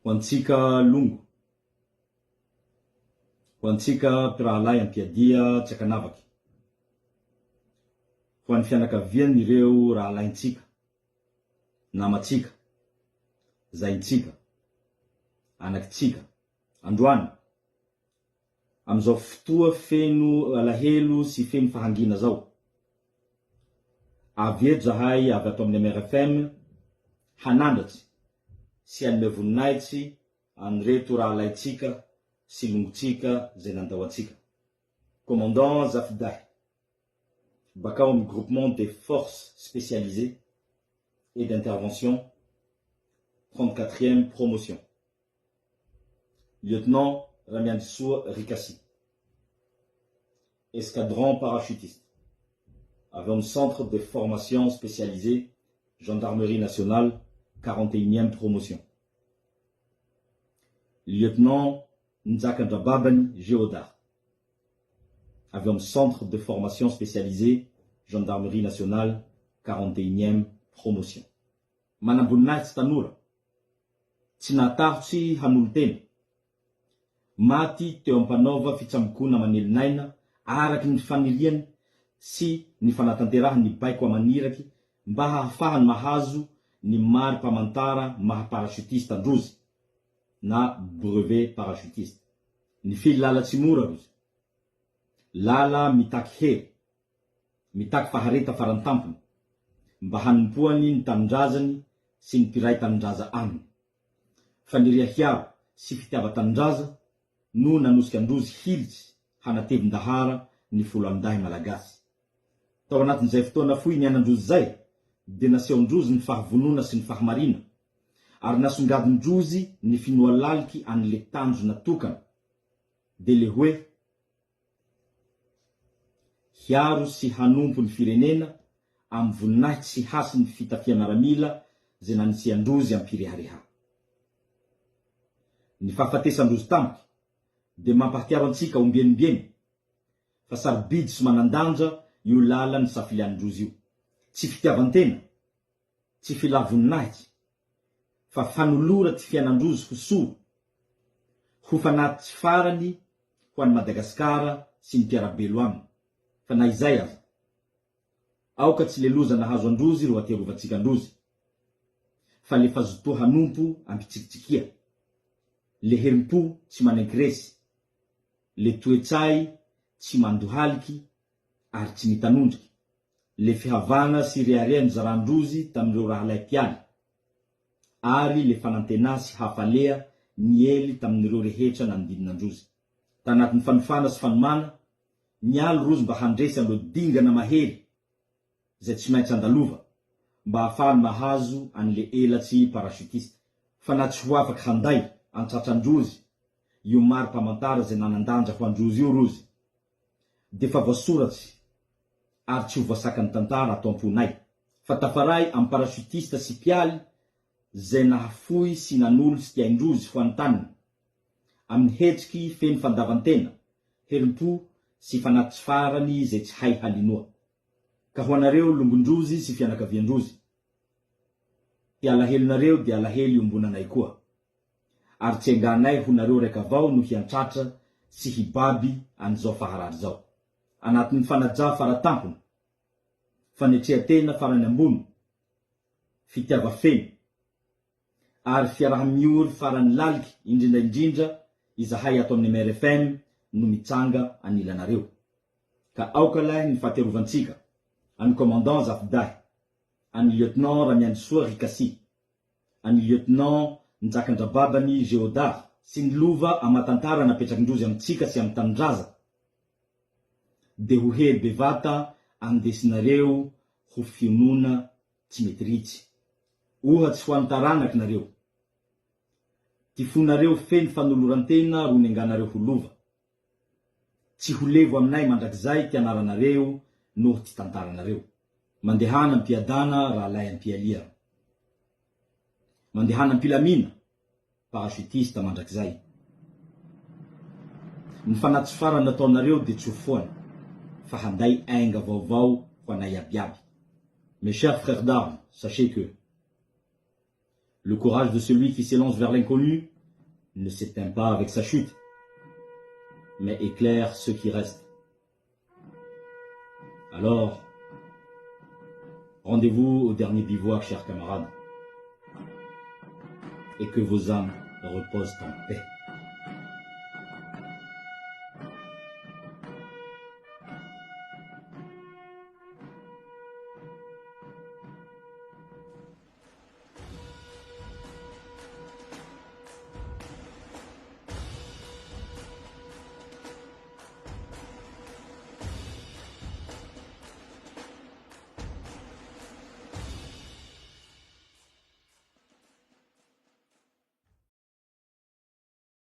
Wantsika lungo. Wantsika piralay ampiadia tsy akanavaky. Ho an'ny fianakaviany ireo rahalaintsika, namatsika, zaintsika, anakitsika, androany. Amizao fotoa feno alahelo sy feno fahangina zao. Avy eto zahay avy ato amin'ny MRFM hanandratsy sy hanome voninahitsy an'ireto rahalaintsika sy longotsika zay nandahoantsika. Commandant Zafdahy, bakao amin'ny groupement des forces spécialisées et d'intervention, 34e promotion. Lieutenant Ramiansoa Rikassi, escadron parachutiste, avec un centre de formation spécialisé, gendarmerie nationale, 41e promotion. Lieutenant Nzakandrababani Géodar, avec un centre de formation spécialisé, gendarmerie nationale, 41e promotion. Manambunnaits Tanura, Tinatarchi Hanulten, Mati teo ampanova fitsamokona manelinaina araky ny faniriany sy ny fanatanterahany ny baiko amaniraky mba hahafahany mahazo ny mary pamantara maha-parachutiste androzy na brevet parachutiste. Ny fily lala tsy mora rozy. Lala mitaky hery, mitaky fahareta farantampony mba hanompoany ny tanindrazany sy ny mpiray tanindraza aminy. Faniria hiaro sy fitiava-tanindraza no nanosika androzy hilitsy hanatevin-dahara ny folo amindahy malagasy. Tao anatin'izay fotoana fohy nianandrozy zay, de naseho-ndrozy ny fahavonona sy ny fahamarina, ary nasongadin-drozy ny finoa laliky an'le tanjo natokana, de le hoe hiaro sy hanompo ny firenena amin'ny voninahitsy sy hasy ny fitafiana miaramila zay nanisiandrozy ampirehareha. Ny fahafatesandrozy tampoky de mampahatiaro antsika ombienibieny fa sarobidy sy manandanja io lala ny safilianindrozy io. Tsy fitiavantena, tsy filavoninaitsy, fa fanolora ty fianandrozy ho solo, ho fanaty tsy farany ho an'ny Madagasikara sy ny mpiarabelo aminy. Fa na izay aza, aoka tsy le loza nahazo androzy ro aterovantsika androzy, fa le fazotoa hanompo ampitsikitsikia, le herim-po tsy manenkiresy, le toetsay tsy mandohaliky ary tsy mitanondriky, le fihavana sy rearea nizarandrozy tamin'ireo rahalay-pialy, ary le fanantena sy hafalea niely tamin'ireo rehetra nanodidinandrozy. Tanatin'ny fanofana sy fanomana, nialo rozy mba handresy an'ireo dingana mahery zay tsy maintsy andalova mba hahafahany mahazo an'le elatsy parachutiste. Fa na tsy ho afaky handay antratrandrozy io mary pamantara zay nanandanja ho androzy io rozy, de fa voasoratsy ary tsy ho voasakany tantara ato amponay. Fa tafaray amin'ny parachutiste sy pialy zay nahafoy sy nanolo sy tiaindrozy ho antaniny amin'ny hetsiky feno fandavantena, herim-po sy fanaty farany zay tsy hay halinoa. Ka ho anareo longondrozy sy fianakaviandrozy, ty alahelonareo de alahelo iombonanay koa, ary tsy enganay ho nareo raiky avao no hiantratra sy hibaby an'izao faharary zao. Anatin'ny fanaja faratampony, fanetreha-tena farany ambony, fitiava feno, ary fiaraha-miory farany laliky indrindra izahay ato amin'ny MRFM no mitsanga anilanareo. Ka aoka lahy ny fahaterovantsika an'ny commandant Zafdahy, an'ny lieutenant Ramiansoa Rikassi, an'ny lieutenant Nzakandrababani Géodar sy ny lova amatantara napetrakindrozy amitsika sy amin'ny tanindraza, de ho hery bevata andesinareo ho fionona tsy mety ritsy. Ohatsy ho an'ny taranaky nareo, ty fonareo feno fanolorantena ro nenganareo ho lova. Tsy ho levo aminay mandrakizay ty anaranareo noho ty tantaranareo. Mandehana ampiadana rahalay ampialia, mandehana ampilamina parachutiste mandrakizay. Ny fanatsy farany nataonareo de tsy ho foany, fa handay ainga vaovao ho anay abiaby. Mes chers frères d'armes, sachez que le courage de celui qui s'élance vers l'inconnu ne s'éteint pas avec sa chute, mais éclaire ceux qui restent. Alors, rendez-vous au dernier bivouac, chers camarades, et que vos âmes reposent en paix.